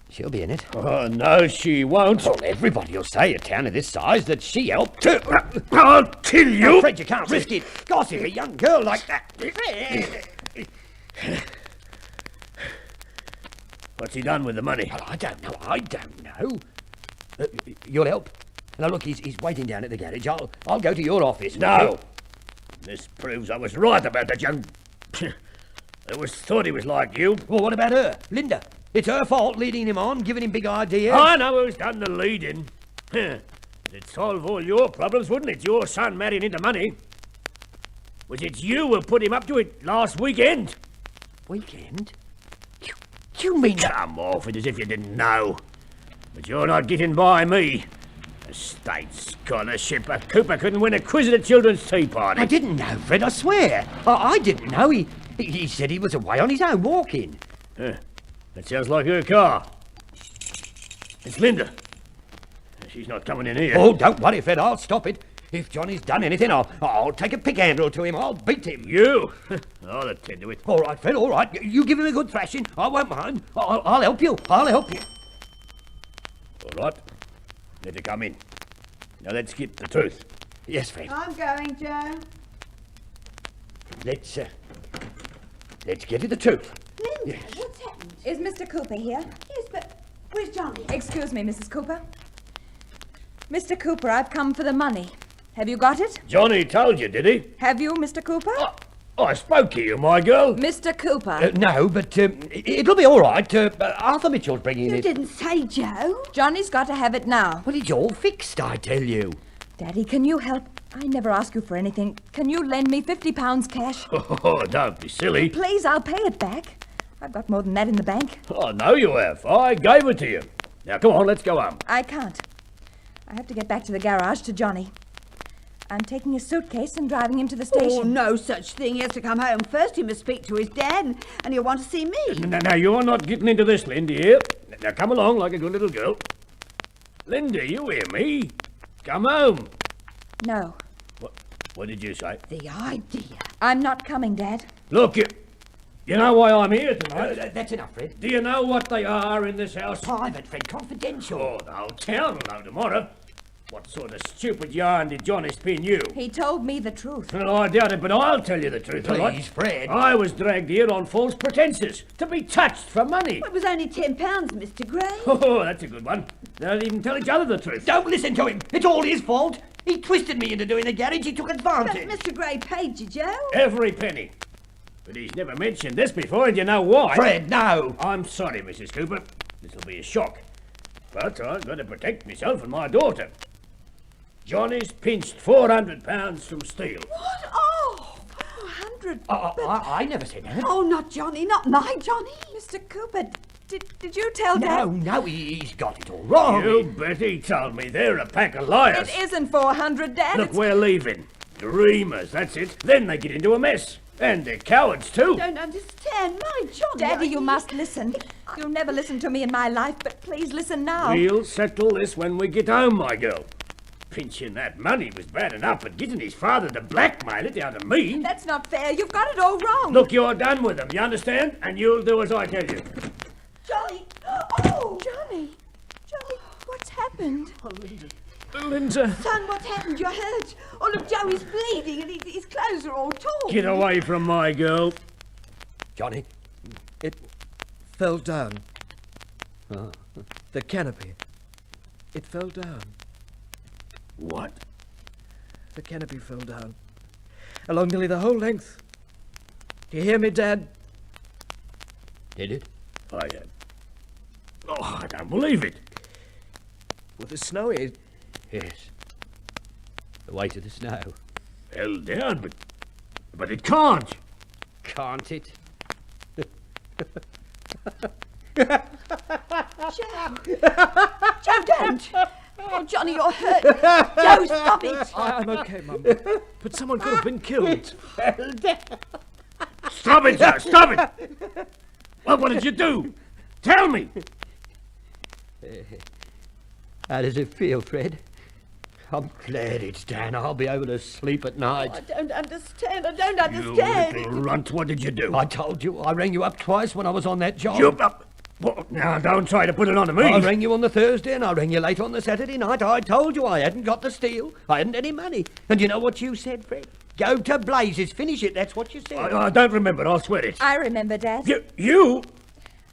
She'll be in it. Oh, no, she won't. Well, everybody will say a town of this size that she helped. I'll kill you. No, Fred, you can't risk it. Gossip, a young girl like that. What's he done with the money? Well, I don't know. You'll help? Now, look, he's waiting down at the garage. I'll go to your office. No. This proves I was right about that young... I always thought he was like you. Well, what about her? Linda? It's her fault leading him on, giving him big ideas. I know who's done the leading. It'd solve all your problems, wouldn't it? Your son marrying into money. Was it you who put him up to it last weekend? Weekend? You mean that? Come off it as if you didn't know. But you're not getting by me. A state scholarship. A Cooper couldn't win a quiz at a children's tea party. I didn't know, Fred, I swear. I didn't know. He said he was away on his own, walking. That sounds like her car. It's Linda. She's not coming in here. Oh, don't worry, Fred. I'll stop it. If Johnny's done anything, I'll take a pick handle to him. I'll beat him. You? I'll attend to it. All right, Fred, all right. You give him a good thrashing. I won't mind. I'll help you. I'll help you. All right. Let her come in. Now let's get the truth. Yes, Fred. I'm going, Joe. Let's get to the truth. Linda, what's happened? Is Mr. Cooper here? Yes, but where's Johnny? Excuse me, Mrs. Cooper. Mr. Cooper, I've come for the money. Have you got it? Johnny told you, did he? Have you, Mr. Cooper? I spoke to you, my girl. Mr. Cooper. No, but it'll be all right. Arthur Mitchell's bringing it. You didn't say, Joe. Johnny's got to have it now. Well, it's all fixed, I tell you. Daddy, can you help? I never ask you for anything. Can you lend me £50 cash? Oh, don't be silly. Please, I'll pay it back. I've got more than that in the bank. Oh, no, you have. I gave it to you. Now, come on, let's go home. I can't. I have to get back to the garage to Johnny. I'm taking his suitcase and driving him to the station. Oh, no such thing. He has to come home first. He must speak to his dad, and he'll want to see me. Now, you're not getting into this, Lindy, here. Now, come along like a good little girl. Lindy, you hear me? Come home. No. What did you say? The idea. I'm not coming, Dad. Look, you know why I'm here tonight? That's enough, Fred. Do you know what they are in this house? Private, Fred. Confidential. Oh, the whole town will know tomorrow. What sort of stupid yarn did Johnny spin you? He told me the truth. Well, I doubt it, but I'll tell you the truth. Please, Fred. I was dragged here on false pretences to be touched for money. Well, it was only £10, Mr. Gray. Oh, that's a good one. They don't even tell each other the truth. Don't listen to him. It's all his fault. He twisted me into doing the garage. He took advantage. But Mr. Gray paid you, Joe. Every penny. But he's never mentioned this before, and you know why. Fred, no! I'm sorry, Mrs. Cooper. This'll be a shock. But I've got to protect myself and my daughter. Johnny's pinched £400 from Steele. What? Oh, 400. I never said that. Oh, not Johnny, not my Johnny. Mr. Cooper, did you tell Dad? No, he's got it all wrong. You bet he told me. They're a pack of liars. It isn't 400, Dad. Look, we're leaving. Dreamers, that's it. Then they get into a mess. And they're cowards, too. I don't understand. My Johnny. Daddy, you must listen. You'll never listen to me in my life, but please listen now. We'll settle this when we get home, my girl. Pinching that money was bad enough, but getting his father to blackmail it out of me... That's not fair. You've got it all wrong. Look, you're done with them, you understand? And you'll do as I tell you. Johnny! Oh! Johnny, what's happened? Linda. Son, what's happened? You're hurt. Oh, look, Joey's bleeding and his clothes are all torn. Get away from my girl. Johnny? It fell down. The canopy. It fell down. What? The canopy fell down. Along nearly the whole length. Do you hear me, Dad? Did it? I don't believe it. With the snow, it... Yes. The weight of the snow. Fell down, but it can't. Can't it? Joe, don't. Oh, Johnny, you're hurt. Joe, stop it. I'm okay, Mum. But someone could have been killed. Stop it, Joe, stop it. Well, what did you do? Tell me. How does it feel, Fred? I'm glad it's done. I'll be able to sleep at night. I don't understand. I don't You understand. little runt, what did you do? I told you. I rang you up twice when I was on that job. You up? Well, now, don't try to put it on to me. I rang you on the Thursday and I rang you late on the Saturday night. I told you I hadn't got the steel. I hadn't any money. And you know what you said, Fred? Go to blazes. Finish it. That's what you said. I don't remember. I'll swear it. I remember, Dad. You?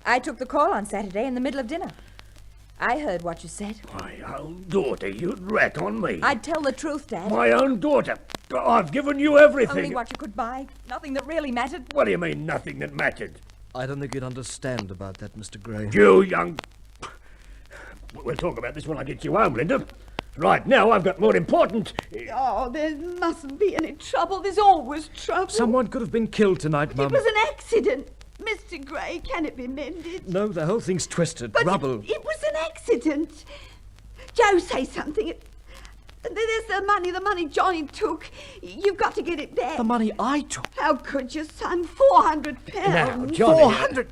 I took the call on Saturday in the middle of dinner. I heard what you said. My own daughter, you'd rat on me. I'd tell the truth, Dad. My own daughter. I've given you everything. Only what you could buy. Nothing that really mattered. What do you mean, nothing that mattered? I don't think you'd understand about that, Mr. Gray. You young... We'll talk about this when I get you home, Linda. Right now, I've got more important... Oh, there mustn't be any trouble. There's always trouble. Someone could have been killed tonight, Mum. It was an accident. Mr. Gray, can it be mended? No, the whole thing's twisted. But Rubble. It was an accident. Joe, say something. There's the money Johnny took. You've got to get it back. The money I took? How could you, son? £400. Now, Johnny... 400?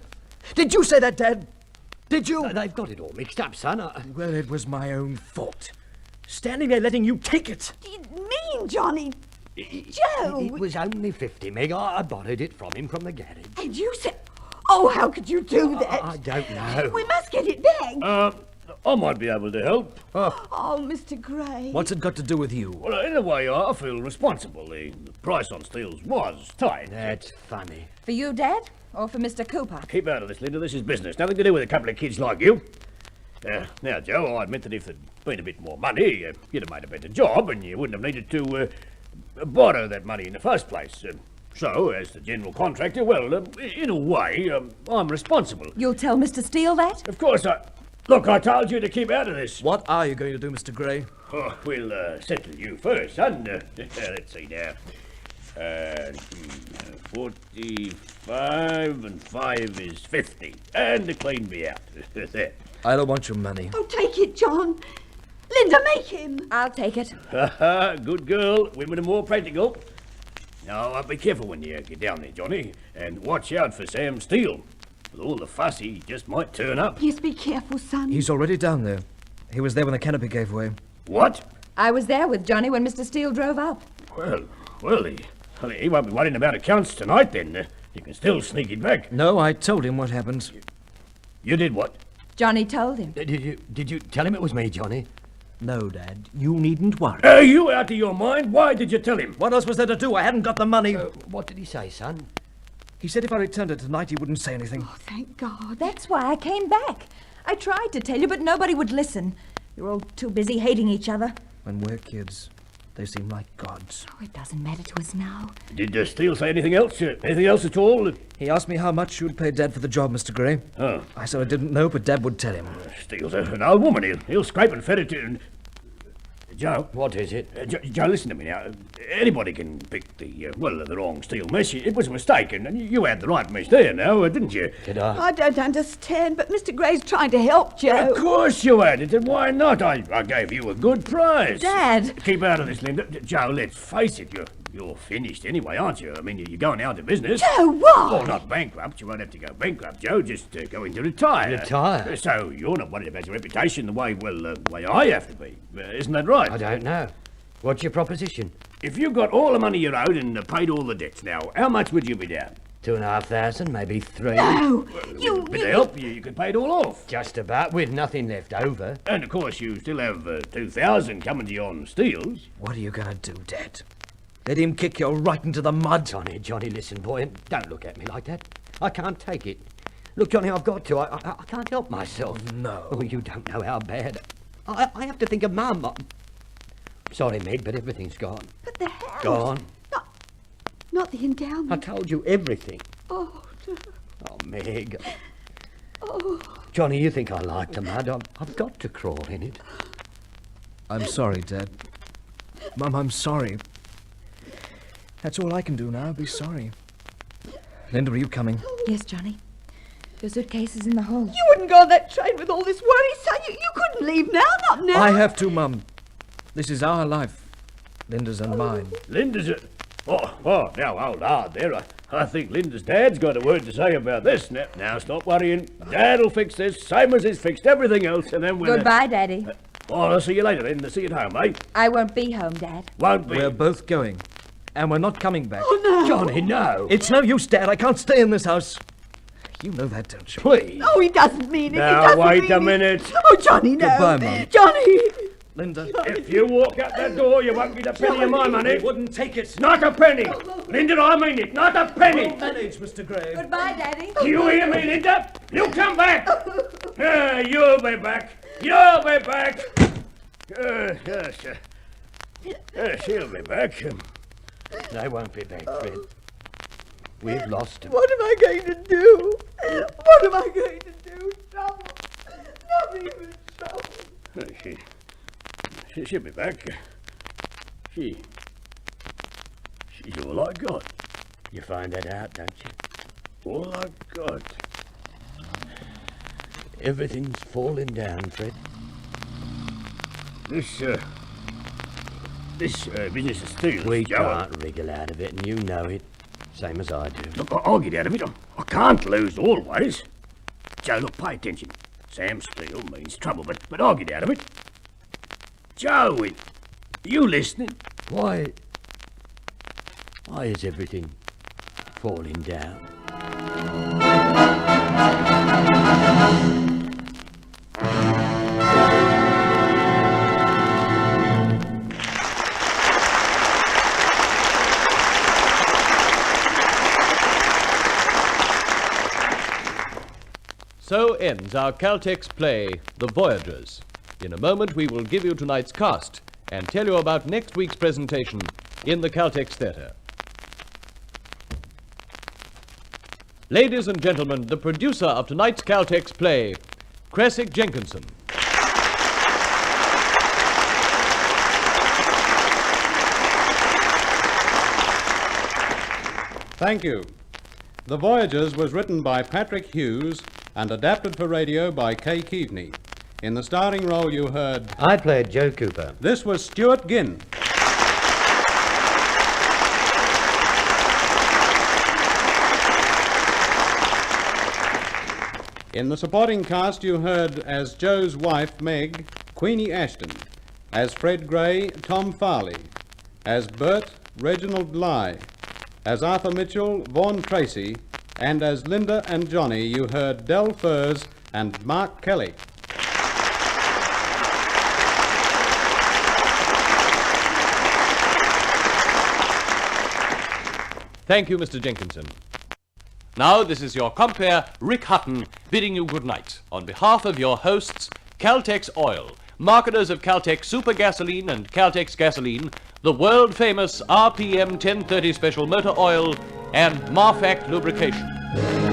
Did you say that, Dad? Did you? They've got it all mixed up, son. Well, it was my own fault. Standing there letting you take it. What do you mean, Johnny? Joe! It was only 50, Meg. I borrowed it from him from the garage. And you said... Oh, how could you do that? I don't know. We must get it back. I might be able to help. Oh, Mr. Gray. What's it got to do with you? Well, in a way, I feel responsible. The price on steels was tight. That's funny. For you, Dad? Or for Mr. Cooper? Keep out of this, Linda. This is business. Nothing to do with a couple of kids like you. Now, Joe, I admit that if there'd been a bit more money, you'd have made a better job and you wouldn't have needed to borrow that money in the first place. So, as the general contractor, well, in a way, I'm responsible. You'll tell Mr. Steele that? Of course, Look, I told you to keep out of this. What are you going to do, Mr. Gray? Oh, we'll settle you first, son. Let's see now. 45 and 5 is 50. And clean me out. There. I don't want your money. Oh, take it, John. Linda, make him. I'll take it. Good girl. Women are more practical. Now, be careful when you get down there, Johnny. And watch out for Sam Steele. With all the fuss, he just might turn up. Yes, be careful, son. He's already down there. He was there when the canopy gave way. What? I was there with Johnny when Mr. Steele drove up. Well, he won't be worrying about accounts tonight, then. You can still sneak it back. No, I told him what happened. You did what? Johnny told him. Did you tell him it was me, Johnny? No, Dad. You needn't worry. Are you out of your mind? Why did you tell him? What else was there to do? I hadn't got the money. What did he say, son? He said if I returned it tonight, he wouldn't say anything. Oh, thank God. That's why I came back. I tried to tell you, but nobody would listen. You're all too busy hating each other. When we're kids, They seem like gods. Oh, it doesn't matter to us now. Did Steele say anything else? Anything else at all? He asked me how much you'd pay Dad for the job, Mr. Gray. Oh. I said I didn't know, but Dad would tell him. Steele's an old woman. He'll scrape and fed it to... Joe. What is it? Joe, listen to me now. Anybody can pick the wrong steel mesh. It was a mistake, and you had the right mesh there now, didn't you? Did I? I don't understand, but Mr. Gray's trying to help Joe. Of course you had it, and why not? I gave you a good price. Dad! Keep out of this, Linda. Joe, let's face it, you're finished anyway, aren't you? I mean, you're going out of business. Joe, what? Well, not bankrupt. You won't have to go bankrupt, Joe. Just going to retire. Retire? So you're not worried about your reputation the way I have to be. Isn't that right? I don't know. What's your proposition? If you got all the money you owed and paid all the debts now, how much would you be down? 2,500, maybe 3. No! You help, you could pay it all off. Just about, with nothing left over. And of course you still have 2,000 coming to you on steels. What are you going to do, Dad? Let him kick you right into the mud? Johnny, listen, boy, and don't look at me like that. I can't take it. Look, Johnny, I've got to. I can't help myself. No. Oh, you don't know how bad. I have to think of Mum. Sorry, Meg, but everything's gone. But the house... Gone. Not the endowment. I told you everything. Oh, no. Oh, Meg. Oh. Johnny, you think I like the mud? I've got to crawl in it. I'm sorry, Dad. Mum, I'm sorry. That's all I can do now, be sorry. Linda, are you coming? Yes, Johnny. Your suitcase is in the hall. You wouldn't go on that train with all this worry, son. You couldn't leave now, not now. I have to, Mum. This is our life. Linda's and mine. Linda's a... Oh, now hold hard there. I think Linda's dad's got a word to say about this. Now stop worrying. Dad'll fix this, same as he's fixed everything else, and then we'll... Goodbye, Daddy. I'll see you later then. See you at home, eh? I won't be home, Dad. Won't be. We're both going. And we're not coming back. Oh, no. Johnny, no. It's no use, Dad. I can't stay in this house. You know that, don't you? Please. Oh, he doesn't mean it. Now, he doesn't wait mean a minute. It. Oh, Johnny, no. Goodbye, Mum. Johnny. Linda. If you walk out that door, you won't get a penny of my money. I wouldn't take it. Not a penny. Linda, I mean it. Not a penny. We'll manage, Mr. Gray. Goodbye, Daddy. Do you hear me, Linda? You come back. You'll be back. You'll be back. Yes, she'll be back. They won't be back, Fred. We've lost him. What am I going to do? What am I going to do? Trouble. Not even trouble. She'll be back. She's all I got. You find that out, don't you? All I got. Everything's falling down, Fred. This business of steel. We can't wriggle out of it, and you know it. Same as I do. Look, I'll get out of it. I can't lose always. Joe, look, pay attention. Sam Steele means trouble, but I'll get out of it. Joe, are you listening? Why is everything falling down? So ends our Caltex play, The Voyagers. In a moment, we will give you tonight's cast and tell you about next week's presentation in the Caltex Theatre. Ladies and gentlemen, the producer of tonight's Caltex play, Creswick Jenkinson. Thank you. The Voyagers was written by Patrick Hughes and adapted for radio by Kay Keavney. In the starring role you heard... I played Joe Cooper. This was Stuart Ginn. In the supporting cast you heard as Joe's wife, Meg, Queenie Ashton. As Fred Gray, Tom Farley. As Bert, Reginald Bligh. As Arthur Mitchell, Vaughan Tracy. And as Linda and Johnny you heard Del Furs and Mark Kelly. Thank you, Mr. Jenkinson. Now, this is your compere, Rick Hutton, bidding you good night. On behalf of your hosts, Caltex Oil, marketers of Caltex Super Gasoline and Caltex Gasoline, the world-famous RPM 1030 Special Motor Oil, and Marfac Lubrication.